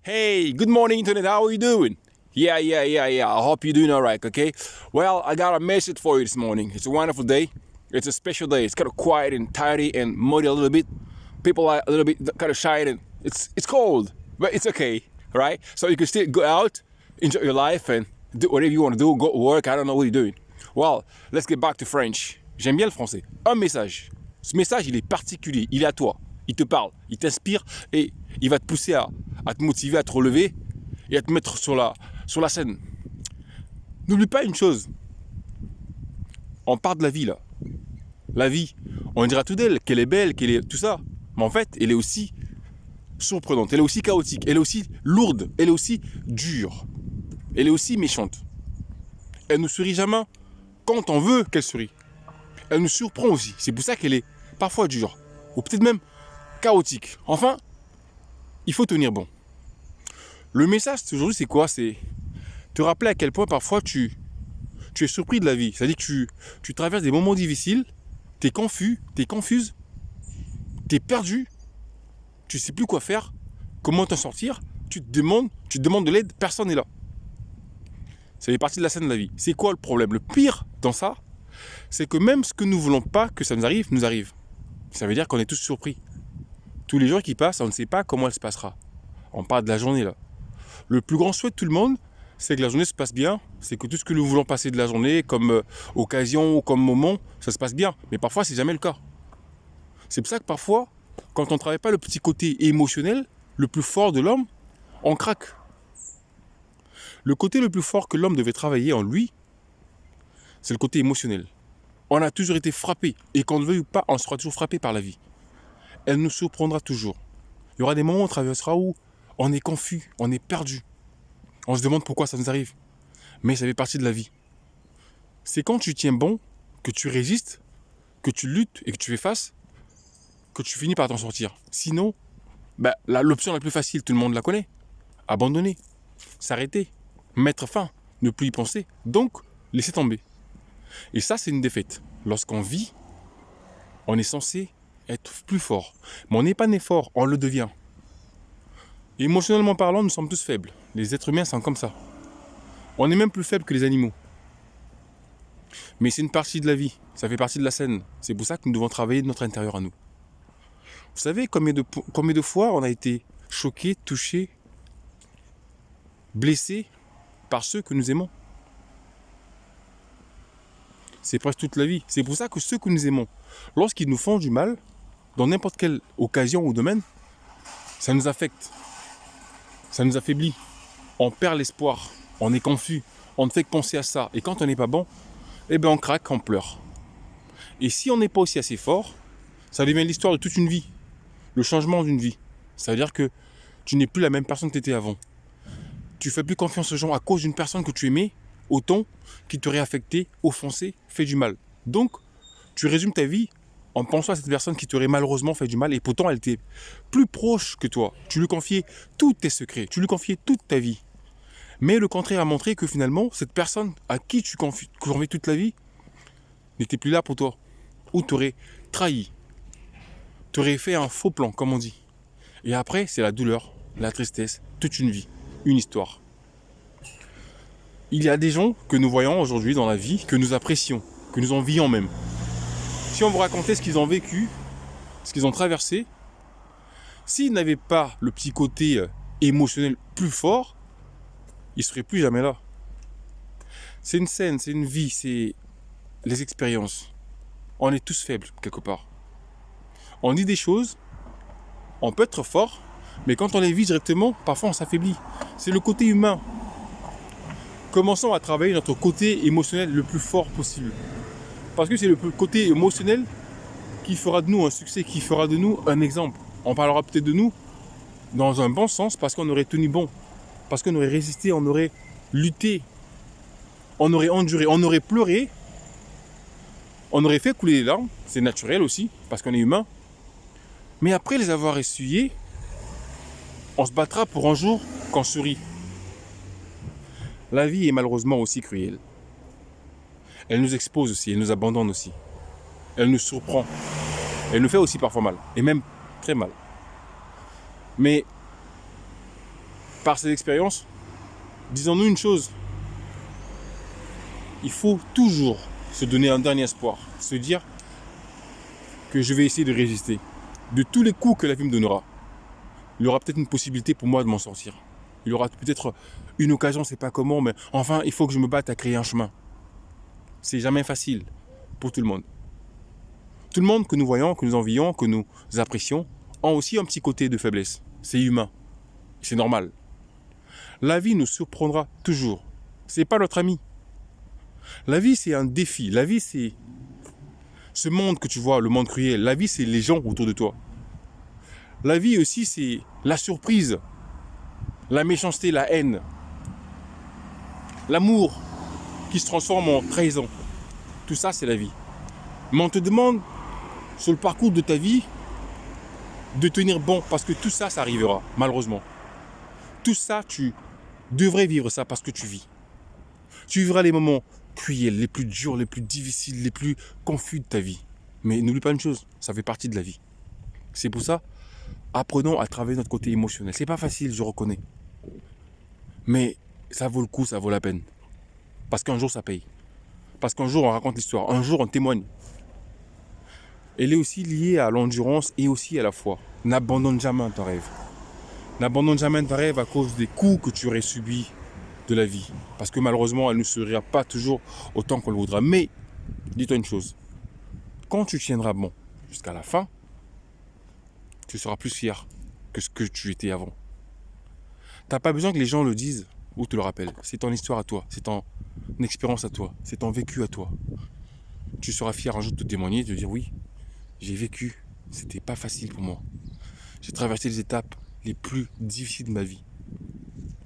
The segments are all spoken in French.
Hey, good morning, Internet. How are you doing? Yeah. I hope you're doing all right, okay? Well, I got a message for you this morning. It's a wonderful day. It's a special day. It's kind of quiet and tidy and muddy a little bit. People are a little bit kind of shy and it's cold, but it's okay, right? So you can still go out, enjoy your life, and do whatever you want to do. Go to work. I don't know what you're doing. Well, let's get back to French. J'aime bien le français. Un message. Ce message, il est particulier. Il est à toi. Il te parle. Il t'inspire et il va te pousser à te motiver, à te relever et à te mettre sur la scène. N'oublie pas une chose. On parle de la vie là. La vie, on dira tout d'elle, qu'elle est belle, qu'elle est tout ça. Mais en fait, elle est aussi surprenante, elle est aussi chaotique, elle est aussi lourde, elle est aussi dure. Elle est aussi méchante. Elle ne sourit jamais quand on veut qu'elle sourit. Elle nous surprend aussi. C'est pour ça qu'elle est parfois dure. Ou peut-être même chaotique. Enfin, il faut tenir bon. Le message aujourd'hui, c'est quoi? C'est te rappeler à quel point parfois tu es surpris de la vie. C'est-à-dire que tu traverses des moments difficiles, tu es confus, tu es confuse, tu es perdu, tu ne sais plus quoi faire, comment t'en sortir, tu te demandes de l'aide, personne n'est là. Ça fait partie de la scène de la vie. C'est quoi le problème? Le pire dans ça, c'est que même ce que nous ne voulons pas que ça nous arrive. Ça veut dire qu'on est tous surpris. Tous les jours qui passent, on ne sait pas comment elle se passera. On parle de la journée là. Le plus grand souhait de tout le monde, c'est que la journée se passe bien. C'est que tout ce que nous voulons passer de la journée, comme occasion ou comme moment, ça se passe bien. Mais parfois, c'est jamais le cas. C'est pour ça que parfois, quand on ne travaille pas le petit côté émotionnel, le plus fort de l'homme, on craque. Le côté le plus fort que l'homme devait travailler en lui, c'est le côté émotionnel. On a toujours été frappé. Et qu'on le veuille ou pas, on sera toujours frappé par la vie. Elle nous surprendra toujours. Il y aura des moments où on traversera où on est confus, on est perdu. On se demande pourquoi ça nous arrive. Mais ça fait partie de la vie. C'est quand tu tiens bon, que tu résistes, que tu luttes et que tu fais face, que tu finis par t'en sortir. Sinon, l'option la plus facile, tout le monde la connaît. Abandonner, s'arrêter, mettre fin, ne plus y penser. Donc, laisser tomber. Et ça, c'est une défaite. Lorsqu'on vit, on est censé être plus fort. Mais on n'est pas né fort, on le devient. Émotionnellement parlant, nous sommes tous faibles. Les êtres humains sont comme ça. On est même plus faibles que les animaux. Mais c'est une partie de la vie. Ça fait partie de la scène. C'est pour ça que nous devons travailler de notre intérieur à nous. Vous savez combien de fois on a été choqués, touchés, blessés par ceux que nous aimons? C'est presque toute la vie. C'est pour ça que ceux que nous aimons, lorsqu'ils nous font du mal, dans n'importe quelle occasion ou domaine, ça nous affecte. Ça nous affaiblit. On perd l'espoir. On est confus. On ne fait que penser à ça. Et quand on n'est pas bon, on craque, on pleure. Et si on n'est pas aussi assez fort, ça devient l'histoire de toute une vie. Le changement d'une vie. Ça veut dire que tu n'es plus la même personne que tu étais avant. Tu ne fais plus confiance aux gens à cause d'une personne que tu aimais autant qui t'aurait affecté, offensé, fait du mal. Donc, tu résumes ta vie en pensant à cette personne qui t'aurait malheureusement fait du mal et pourtant elle était plus proche que toi. Tu lui confiais tous tes secrets, tu lui confiais toute ta vie. Mais le contraire a montré que finalement, cette personne à qui tu confies toute la vie n'était plus là pour toi. Ou t'aurais trahi. T'aurais fait un faux plan, comme on dit. Et après, c'est la douleur, la tristesse, toute une vie, une histoire. Il y a des gens que nous voyons aujourd'hui dans la vie, que nous apprécions, que nous envions même. Si on vous racontait ce qu'ils ont vécu, ce qu'ils ont traversé, s'ils n'avaient pas le petit côté émotionnel plus fort, ils ne seraient plus jamais là. C'est une scène, c'est une vie, c'est les expériences. On est tous faibles, quelque part. On dit des choses, on peut être fort, mais quand on les vit directement, parfois on s'affaiblit. C'est le côté humain. Commençons à travailler notre côté émotionnel le plus fort possible. Parce que c'est le côté émotionnel qui fera de nous un succès, qui fera de nous un exemple. On parlera peut-être de nous dans un bon sens parce qu'on aurait tenu bon, parce qu'on aurait résisté, on aurait lutté, on aurait enduré, on aurait pleuré, on aurait fait couler les larmes, c'est naturel aussi, parce qu'on est humain. Mais après les avoir essuyés, on se battra pour un jour qu'on sourit. La vie est malheureusement aussi cruelle. Elle nous expose aussi, elle nous abandonne aussi. Elle nous surprend. Elle nous fait aussi parfois mal, et même très mal. Mais par ces expériences, disons-nous une chose. Il faut toujours se donner un dernier espoir. Se dire que je vais essayer de résister. De tous les coups que la vie me donnera, il y aura peut-être une possibilité pour moi de m'en sortir. Il y aura peut-être une occasion, c'est pas comment, mais enfin, il faut que je me batte à créer un chemin. C'est jamais facile pour tout le monde. Tout le monde que nous voyons, que nous envions, que nous apprécions, ont aussi un petit côté de faiblesse. C'est humain. C'est normal. La vie nous surprendra toujours. C'est pas notre ami. La vie, c'est un défi. La vie, c'est ce monde que tu vois, le monde cruel. La vie, c'est les gens autour de toi. La vie aussi, c'est la surprise, la méchanceté, la haine, l'amour qui se transforme en trahison. Tout ça, c'est la vie. Mais on te demande, sur le parcours de ta vie, de tenir bon, parce que tout ça, ça arrivera, malheureusement. Tout ça, tu devrais vivre ça parce que tu vis. Tu vivras les moments cruels, les plus durs, les plus difficiles, les plus confus de ta vie. Mais n'oublie pas une chose, ça fait partie de la vie. C'est pour ça, apprenons à travailler notre côté émotionnel. C'est pas facile, je reconnais. Mais ça vaut le coup, ça vaut la peine. Parce qu'un jour, ça paye. Parce qu'un jour, on raconte l'histoire. Un jour, on témoigne. Elle est aussi liée à l'endurance et aussi à la foi. N'abandonne jamais ton rêve. N'abandonne jamais ton rêve à cause des coups que tu aurais subis de la vie. Parce que malheureusement, elle ne sourira pas toujours autant qu'on le voudra. Mais, dis-toi une chose. Quand tu tiendras bon jusqu'à la fin, tu seras plus fier que ce que tu étais avant. Tu n'as pas besoin que les gens le disent ou te le rappellent. C'est ton histoire à toi. C'est ton expérience à toi. C'est ton vécu à toi. Tu seras fier un jour de te témoigner, de te dire oui, j'ai vécu, c'était pas facile pour moi. J'ai traversé les étapes les plus difficiles de ma vie.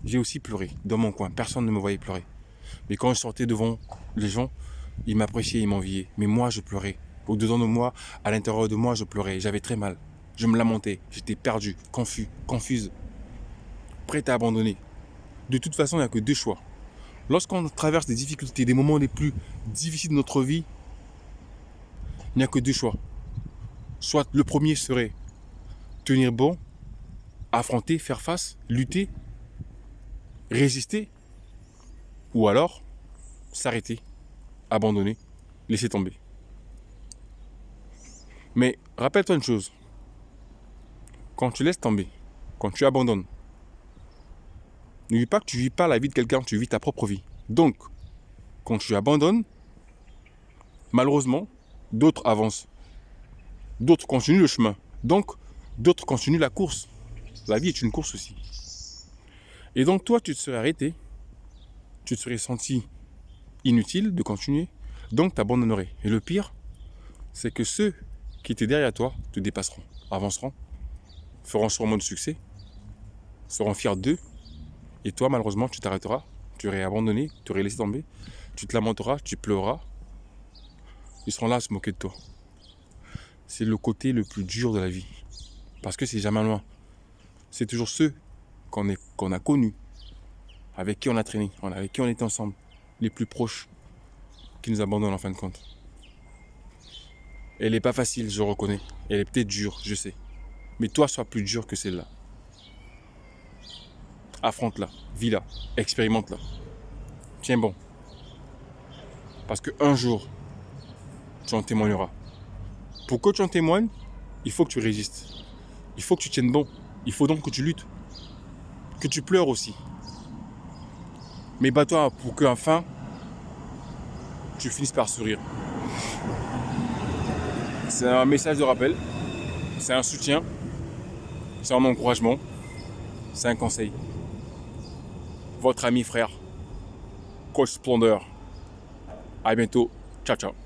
J'ai aussi pleuré dans mon coin, personne ne me voyait pleurer. Mais quand je sortais devant les gens, ils m'appréciaient, ils m'enviaient. Mais moi, je pleurais. Au-dedans de moi, à l'intérieur de moi, je pleurais. J'avais très mal. Je me lamentais. J'étais perdu, confus, confuse, prêt à abandonner. De toute façon, il n'y a que deux choix. Lorsqu'on traverse des difficultés, des moments les plus difficiles de notre vie, il n'y a que deux choix. Soit le premier serait tenir bon, affronter, faire face, lutter, résister, ou alors s'arrêter, abandonner, laisser tomber. Mais rappelle-toi une chose, quand tu laisses tomber, quand tu abandonnes, n'oublie pas que tu ne vis pas la vie de quelqu'un, tu vis ta propre vie. Donc, quand tu abandonnes, malheureusement, d'autres avancent. D'autres continuent le chemin. Donc, d'autres continuent la course. La vie est une course aussi. Et donc, toi, tu te serais arrêté. Tu te serais senti inutile de continuer. Donc, tu abandonnerais. Et le pire, c'est que ceux qui étaient derrière toi te dépasseront, avanceront, feront sûrement de succès, seront fiers d'eux. Et toi, malheureusement, tu t'arrêteras. Tu aurais abandonné, tu aurais laissé tomber. Tu te lamenteras, tu pleureras. Ils seront là à se moquer de toi. C'est le côté le plus dur de la vie. Parce que c'est jamais loin. C'est toujours ceux qu'on a connus, avec qui on a traîné, avec qui on était ensemble, les plus proches, qui nous abandonnent en fin de compte. Elle n'est pas facile, je reconnais. Elle est peut-être dure, je sais. Mais toi, sois plus dur que celle-là. Affronte-la, vis-la, expérimente-la. Tiens bon. Parce qu'un jour, tu en témoigneras. Pour que tu en témoignes, il faut que tu résistes. Il faut que tu tiennes bon. Il faut donc que tu luttes. Que tu pleures aussi. Mais bats-toi pour qu'enfin, tu finisses par sourire. C'est un message de rappel. C'est un soutien. C'est un encouragement. C'est un conseil. Votre ami frère, Coach Splendeur. À bientôt. Ciao, ciao.